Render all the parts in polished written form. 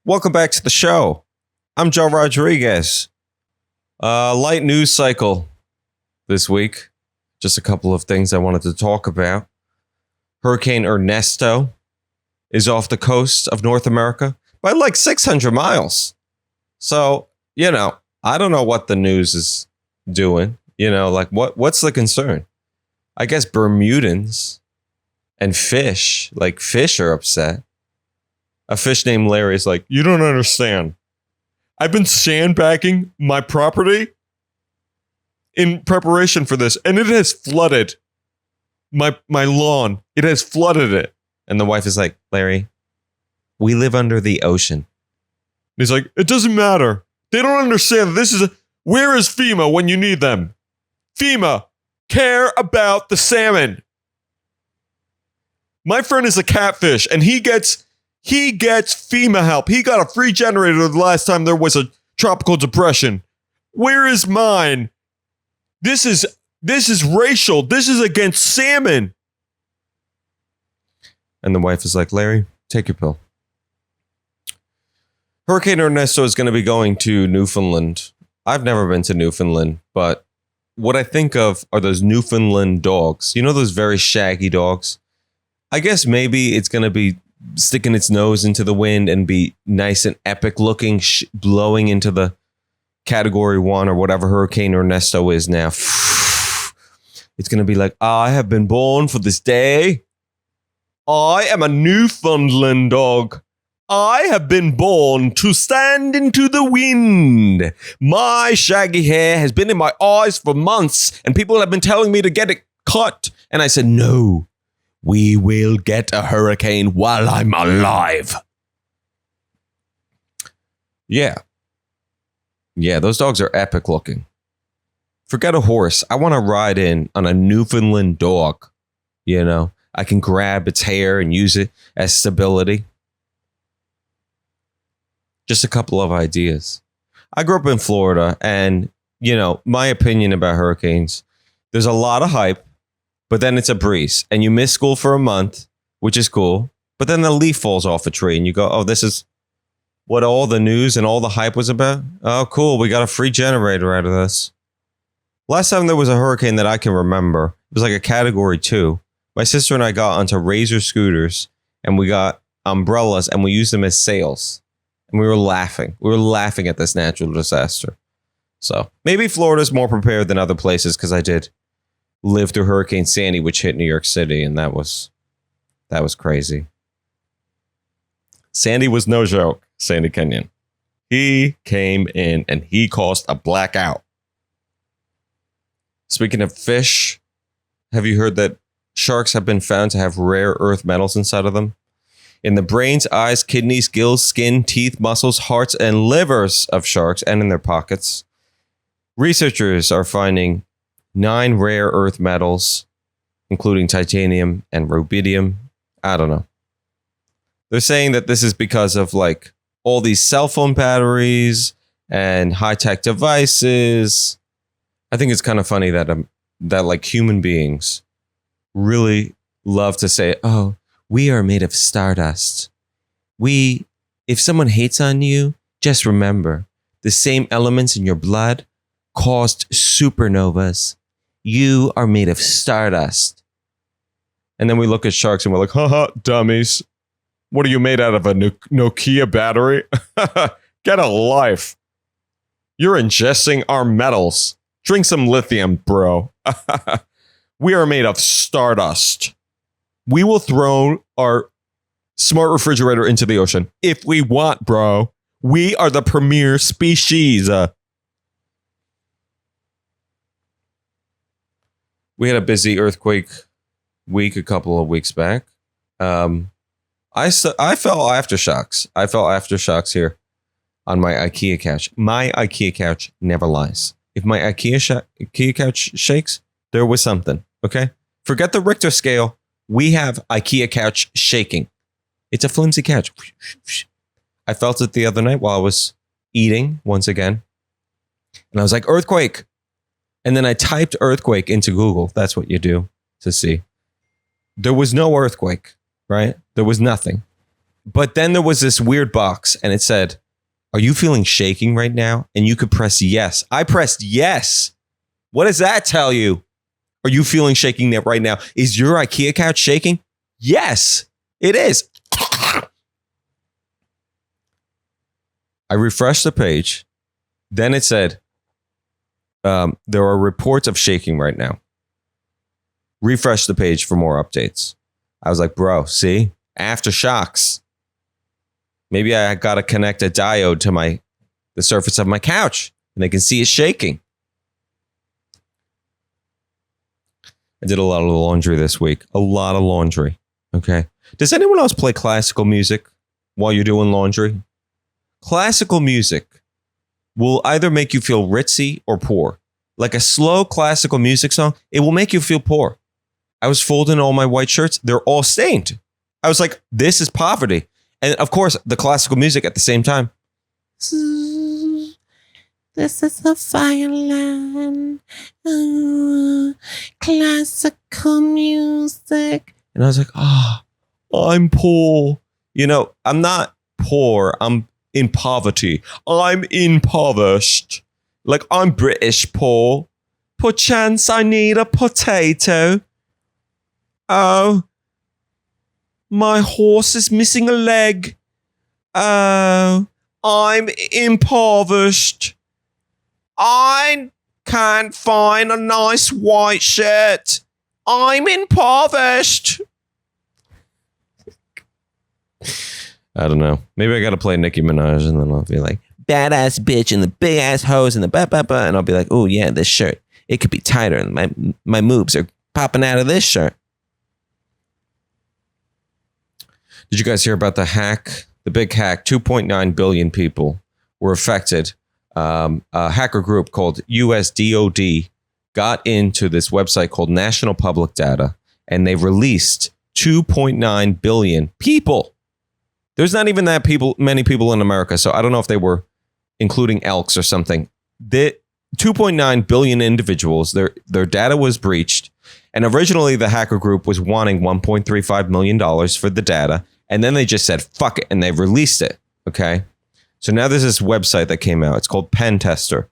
Welcome back to the show. I'm Joe Rodriguez. Light news cycle this week. Just a couple of things I wanted to talk about. Hurricane Ernesto is off the coast of North America by like 600 miles. So, I don't know what the news is doing. What's the concern? I guess Bermudans and fish are upset. A fish named Larry is like, you don't understand. I've been sandbagging my property in preparation for this, and it has flooded my lawn. It has flooded it. And the wife is like, Larry, we live under the ocean. And he's like, it doesn't matter. They don't understand. Where is FEMA when you need them? FEMA, care about the salmon. My friend is a catfish, and he gets FEMA help. He got a free generator the last time there was a tropical depression. Where is mine? This is racial. This is against salmon. And the wife is like, Larry, take your pill. Hurricane Ernesto is going to be going to Newfoundland. I've never been to Newfoundland, but what I think of are those Newfoundland dogs. You know those very shaggy dogs? I guess maybe it's going to be sticking its nose into the wind and be nice and epic looking, blowing into the category 1 or whatever Hurricane Ernesto is now. It's going to be like, I have been born for this day. I am a Newfoundland dog. I have been born to stand into the wind. My shaggy hair has been in my eyes for months, and people have been telling me to get it cut. And I said, no. We will get a hurricane while I'm alive. Yeah, those dogs are epic looking. Forget a horse. I want to ride in on a Newfoundland dog. I can grab its hair and use it as stability. Just a couple of ideas. I grew up in Florida, and, my opinion about hurricanes, there's a lot of hype. But then it's a breeze, and you miss school for a month, which is cool. But then the leaf falls off a tree, and you go, oh, this is what all the news and all the hype was about? Oh, cool. We got a free generator out of this. Last time there was a hurricane that I can remember, it was like a category 2. My sister and I got onto Razor scooters, and we got umbrellas, and we used them as sails. And we were laughing. We were laughing at this natural disaster. So maybe Florida's more prepared than other places, because I did lived through Hurricane Sandy, which hit New York City, and that was crazy. Sandy was no joke. Sandy Kenyon. He came in and he caused a blackout. Speaking of fish, have you heard that sharks have been found to have rare earth metals inside of them? In the brains, eyes, kidneys, gills, skin, teeth, muscles, hearts, and livers of sharks, and in their pockets. Researchers are finding 9 rare earth metals, including titanium and rubidium. I don't know. They're saying that this is because of all these cell phone batteries and high-tech devices. I think it's kind of funny that human beings really love to say, oh, we are made of stardust. If someone hates on you, just remember, the same elements in your blood caused supernovas. You are made of stardust. And then we look at sharks and we're like, haha, dummies. What are you made out of, a Nokia battery? Get a life. You're ingesting our metals. Drink some lithium, bro. We are made of stardust. We will throw our smart refrigerator into the ocean if we want, bro. We are the premier species. We had a busy earthquake week a couple of weeks back. I felt aftershocks. I felt aftershocks here on my IKEA couch. My IKEA couch never lies. If my IKEA couch shakes, there was something. Okay? Forget the Richter scale. We have IKEA couch shaking. It's a flimsy couch. I felt it the other night while I was eating once again. And I was like, earthquake. And then I typed earthquake into Google. That's what you do to see. There was no earthquake, right? There was nothing. But then there was this weird box and it said, are you feeling shaking right now? And you could press yes. I pressed yes. What does that tell you? Are you feeling shaking right now? Is your IKEA couch shaking? Yes, it is. I refreshed the page. Then it said, there are reports of shaking right now. Refresh the page for more updates. I was like, bro, see? Aftershocks. Maybe I got to connect a diode to the surface of my couch and they can see it shaking. I did a lot of laundry this week. A lot of laundry. Okay. Does anyone else play classical music while you're doing laundry? Classical music will either make you feel ritzy or poor. Like a slow classical music song, it will make you feel poor. I was folding all my white shirts. They're all stained. I was like, this is poverty. And of course, the classical music at the same time. This is a violin. Classical music. And I was like, I'm poor. I'm not poor. I'm in poverty. I'm impoverished. Like, I'm British poor. Perchance I need a potato. Oh, my horse is missing a leg. Oh, I'm impoverished. I can't find a nice white shirt. I'm impoverished. I don't know. Maybe I got to play Nicki Minaj and then I'll be like, badass bitch and the big ass hose and the ba. And I'll be like, oh yeah, this shirt. It could be tighter and my moves are popping out of this shirt. Did you guys hear about the hack? The big hack, 2.9 billion people were affected. A hacker group called USDOD got into this website called National Public Data, and they released 2.9 billion people. There's not even many people in America, so I don't know if they were including elks or something. The 2.9 billion individuals, their data was breached, and originally the hacker group was wanting $1.35 million for the data, and then they just said, fuck it, and they released it, okay? So now there's this website that came out. It's called Pen Tester.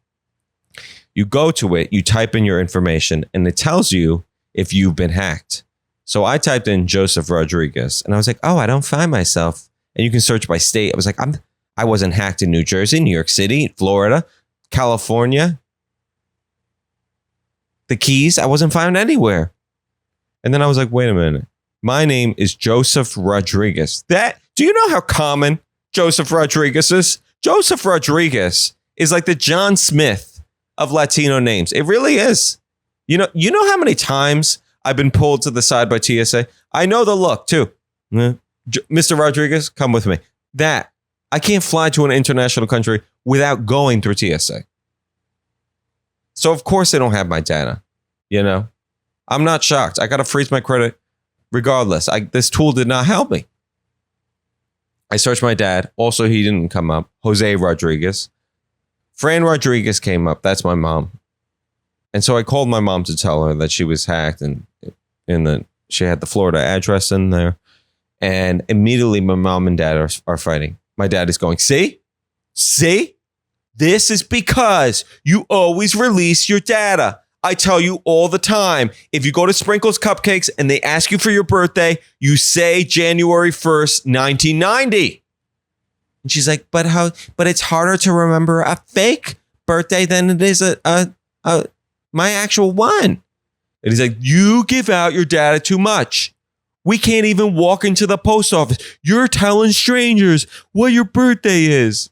You go to it, you type in your information, and it tells you if you've been hacked. So I typed in Joseph Rodriguez, and I was like, oh, I don't find myself. And you can search by state. I was like, I wasn't hacked in New Jersey, New York City, Florida, California, the Keys. I wasn't found anywhere. And then I was like, wait a minute. My name is Joseph Rodriguez. Do you know how common Joseph Rodriguez is? Joseph Rodriguez is like the John Smith of Latino names. It really is. You know how many times I've been pulled to the side by TSA? I know the look too. Mr. Rodriguez, come with me. I can't fly to an international country without going through TSA. So of course they don't have my data. I'm not shocked. I got to freeze my credit regardless. This tool did not help me. I searched my dad. Also, he didn't come up. Jose Rodriguez. Fran Rodriguez came up. That's my mom. And so I called my mom to tell her that she was hacked and she had the Florida address in there. And immediately my mom and dad are fighting. My dad is going, see? This is because you always release your data. I tell you all the time, if you go to Sprinkles Cupcakes and they ask you for your birthday, you say January 1st, 1990. And she's like, but it's harder to remember a fake birthday than it is my actual one. And he's like, you give out your data too much. We can't even walk into the post office. You're telling strangers what your birthday is.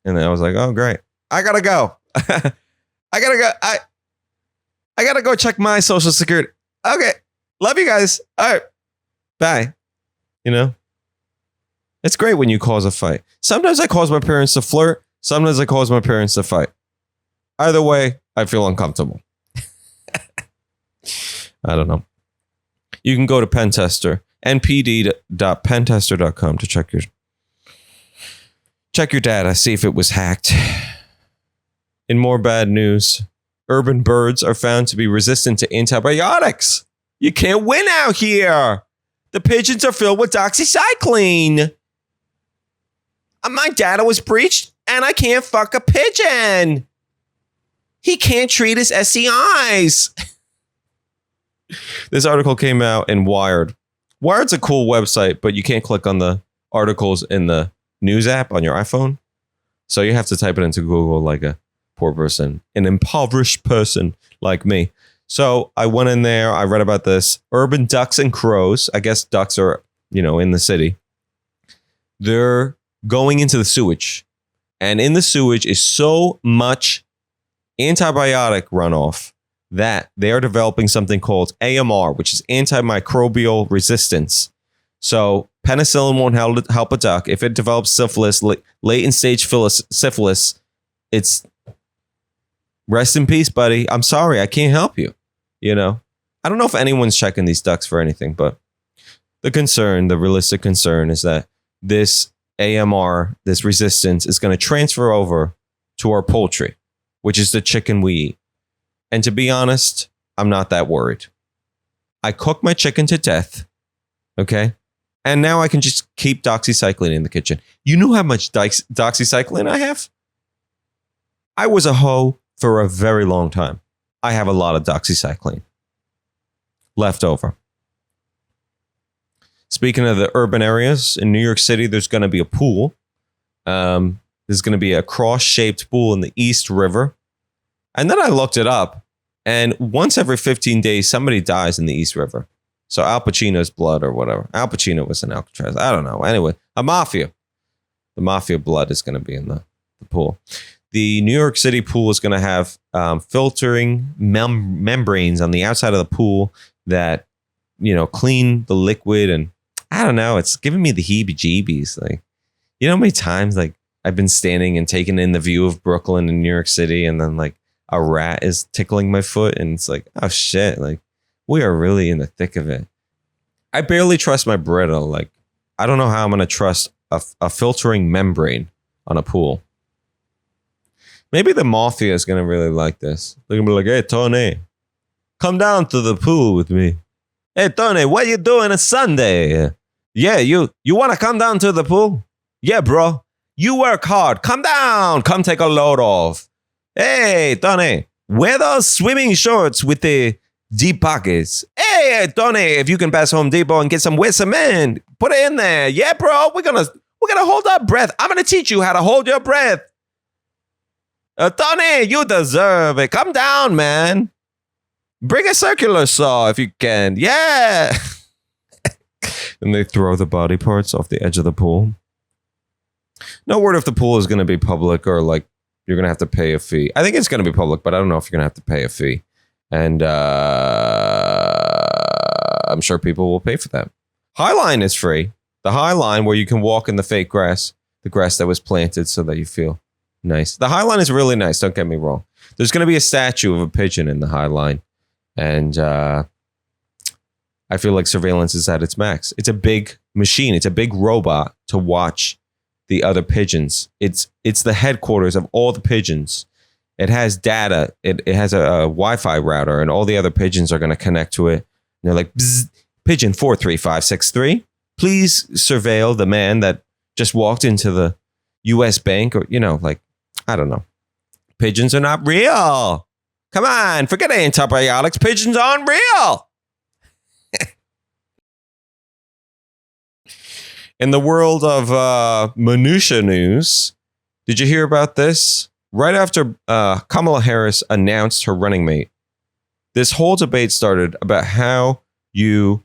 And then I was like, oh, great. I gotta go. I gotta go check my social security. Okay. Love you guys. All right. Bye. It's great when you cause a fight. Sometimes I cause my parents to flirt. Sometimes I cause my parents to fight. Either way, I feel uncomfortable. I don't know. You can go to Pentester, npd.pentester.com to check your data, see if it was hacked. In more bad news, urban birds are found to be resistant to antibiotics. You can't win out here. The pigeons are filled with doxycycline. My data was breached and I can't fuck a pigeon. He can't treat his STIs. This article came out in Wired. Wired's a cool website, but you can't click on the articles in the news app on your iPhone. So you have to type it into Google like a poor person, an impoverished person like me. So I went in there. I read about this. Urban ducks and crows. I guess ducks are, in the city. They're going into the sewage. And in the sewage is so much antibiotic runoff that they are developing something called AMR, which is antimicrobial resistance. So penicillin won't help a duck. If it develops syphilis, latent stage syphilis, it's rest in peace, buddy. I'm sorry, I can't help you. I don't know if anyone's checking these ducks for anything, but the realistic concern is that this AMR, this resistance, is going to transfer over to our poultry, which is the chicken we eat. And to be honest, I'm not that worried. I cook my chicken to death, okay? And now I can just keep doxycycline in the kitchen. You know how much doxycycline I have? I was a hoe for a very long time. I have a lot of doxycycline left over. Speaking of the urban areas, in New York City, there's going to be a pool. There's going to be a cross-shaped pool in the East River. And then I looked it up. And once every 15 days, somebody dies in the East River. So Al Pacino's blood or whatever. Al Pacino was in Alcatraz. I don't know. Anyway, a mafia. The mafia blood is going to be in the pool. The New York City pool is going to have filtering membranes on the outside of the pool that, clean the liquid. And I don't know. It's giving me the heebie-jeebies. Like, how many times I've been standing and taking in the view of Brooklyn and New York City, and then a rat is tickling my foot, and it's like, oh shit, we are really in the thick of it. I barely trust my Brita. I don't know how I'm going to trust a filtering membrane on a pool. Maybe the mafia is going to really like this. They're going to be like, hey, Tony, come down to the pool with me. Hey, Tony, what you doing on Sunday? Yeah, you want to come down to the pool? Yeah, bro. You work hard. Come down. Come take a load off. Hey, Tony, wear those swimming shorts with the deep pockets. Hey, Tony, if you can pass Home Depot and get some wet cement, put it in there. Yeah, bro, we're gonna hold our breath. I'm gonna teach you how to hold your breath. Tony, you deserve it. Come down, man. Bring a circular saw if you can. Yeah. And they throw the body parts off the edge of the pool. No word if the pool is going to be public or you're going to have to pay a fee. I think it's going to be public, but I don't know if you're going to have to pay a fee. And I'm sure people will pay for that. Highline is free. The Highline where you can walk in the fake grass, the grass that was planted so that you feel nice. The Highline is really nice. Don't get me wrong. There's going to be a statue of a pigeon in the Highline. And I feel like surveillance is at its max. It's a big machine. It's a big robot to watch the other pigeons. It's the headquarters of all the pigeons. It has data. It has a Wi-Fi router, and all the other pigeons are going to connect to it. And they're like, pigeon 43563, please surveil the man that just walked into the U.S. bank, or I don't know. Pigeons are not real. Come on, forget antibiotics. Pigeons aren't real. In the world of minutia news, did you hear about this? Right after Kamala Harris announced her running mate, this whole debate started about how you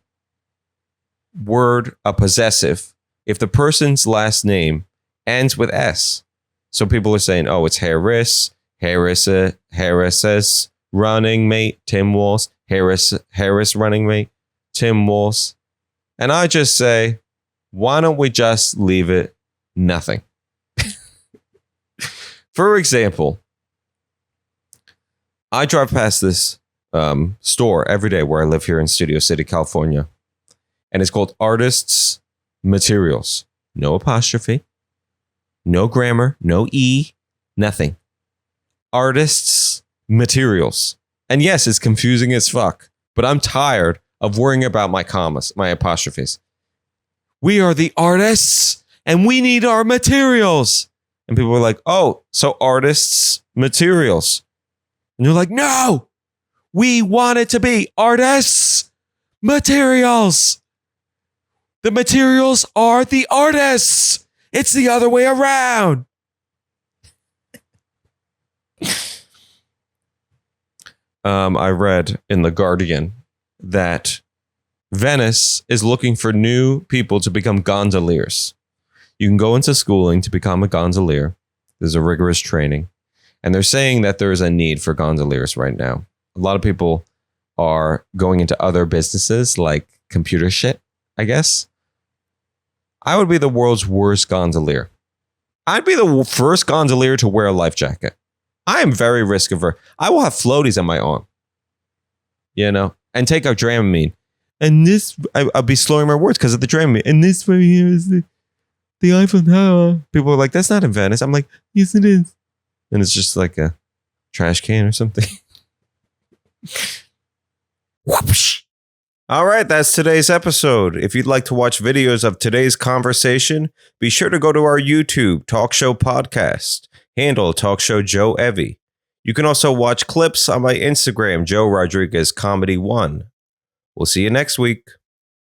word a possessive if the person's last name ends with S. So people are saying, oh, it's Harris's running mate, Tim Walz, Harris running mate, Tim Walz. And I just say, why don't we just leave it nothing? For example, I drive past this store every day where I live here in Studio City, California. And it's called Artists Materials. No apostrophe, no grammar, no E, nothing. Artists Materials. And yes, it's confusing as fuck, but I'm tired of worrying about my commas, my apostrophes. We are the artists and we need our materials. And people were like, oh, so artists' materials. And you're like, no, we want it to be artists' materials. The materials are the artists. It's the other way around. I read in The Guardian that Venice is looking for new people to become gondoliers. You can go into schooling to become a gondolier. There's a rigorous training. And they're saying that there is a need for gondoliers right now. A lot of people are going into other businesses like computer shit, I guess. I would be the world's worst gondolier. I'd be the first gondolier to wear a life jacket. I am very risk averse. I will have floaties on my arm, you know, and take out Dramamine. And this, I'll be slurring my words because of the Dramamine. And this right here is the Eiffel Tower. People are like, that's not in Venice. I'm like, yes, it is. And it's just like a trash can or something. Whoosh. All right, that's today's episode. If you'd like to watch videos of today's conversation, be sure to go to our YouTube Talk Show Podcast. Handle Talk Show Joe Evie. You can also watch clips on my Instagram, Joe Rodriguez Comedy 1. We'll see you next week.